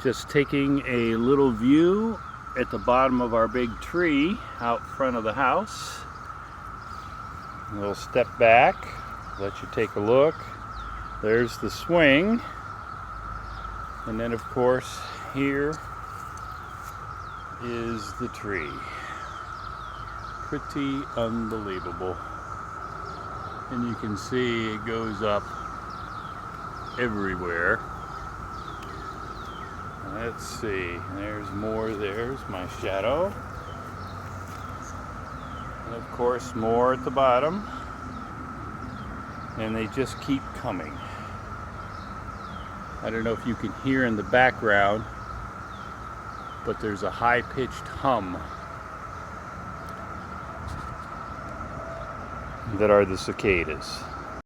Just taking a little view at the bottom of our big tree out front of the house. A little step back, let you take a look. There's the swing. And then of course here is the tree. Pretty unbelievable. And you can see it goes up everywhere. Let's see, there's more, there's my shadow. And of course more at the bottom. And they just keep coming. I don't know if you can hear in the background, but there's a high-pitched hum that are the cicadas.